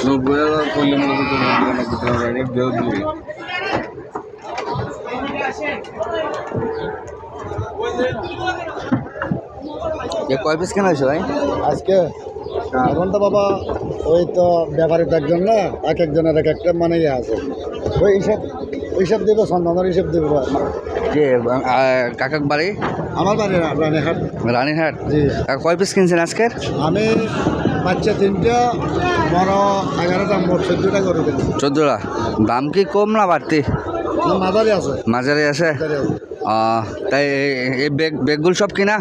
90,000 করলে মনে করতে 90,000 বেউ দিবে। কয় পিস কেনা হয়েছে ভাই আজকে? এখন তো বাবা ওই তো ব্যাপারী তো একজন না, এক একজনের এক একটা মানে ইয়ে আছে, ওই হিসাব দেবো, সন্ধানের হিসাব দেবো। যে কাকার বাড়ি? আমার বাড়ি রানীহাট। রানীহাট? জি। কয় পিস কিনছেন আজকের? আমি বাচ্চা 3টা, বড় 11টা, মোট 14টা করে দিলাম। 14টা। দাম কি কম না বাড়তি? মাঝারি আছে। মাঝারি আছে। তাই এই ব্যাগগুলো সব কিনা?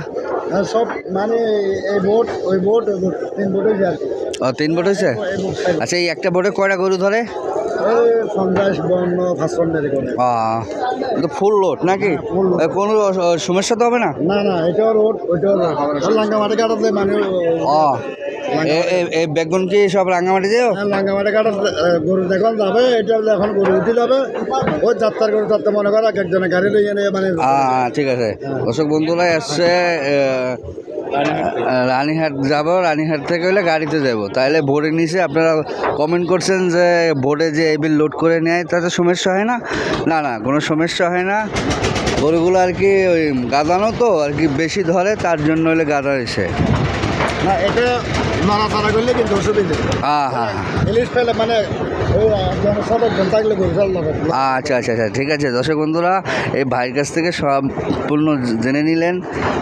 সব মানে এই বোট ওই বোট 3 বোট হয়েছে আর কি। 3 বোট হয়েছে। আচ্ছা, এই একটা বোটে কয়টা গরু ধরে? 50 52 55 এরকম। তো ফুল লোড নাকি? কোনো সমস্যা তো হবে না? না না, এটাও রোড ওইটাও লাঙ্গামাটি কাটাতে মানে। এই বেগুন কি সব রাঙ্গামাটি দিও? লাঙ্গামাটি কাটা গরু দেখলাম যাবে, এটা এখন গরু উঠে যাবে, ওই যাত্রার গরু যাত্রা মনে করে এক একজনের গাড়ি লইয়ে নিয়ে মানে। ঠিক আছে। দর্শক বন্ধুরা আসছে রানীহাট যাব, রানীহাট থেকে হলে গাড়িতে যাব, তাহলে ভোরের নিচে আপনারা কমেন্ট করছেন যে ভোরে যে এবিল লোড করে নেয় তাতে সমস্যা হয় না? না না, কোনো সমস্যা হয় না। গরুগুলো আর কি ওই গাদানো তো আর কি বেশি ধরে, তার জন্য হলে গাদা এসে না, এটা নাড়াচাড়া করলে কিন্তু অসুবিধা। হ্যাঁ, ইলিশ পেলে মানে থাকলে আচ্ছা, ঠিক আছে। দর্শক বন্ধুরা, এই ভাইয়ের কাছ থেকে সম্পূর্ণ জেনে নিলেন।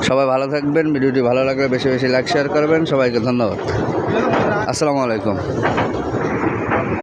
সবাই ভালো থাকবেন। ভিডিওটি ভালো লাগলে বেশি বেশি লাইক শেয়ার করবেন। সবাইকে ধন্যবাদ। আসসালামু আলাইকুম।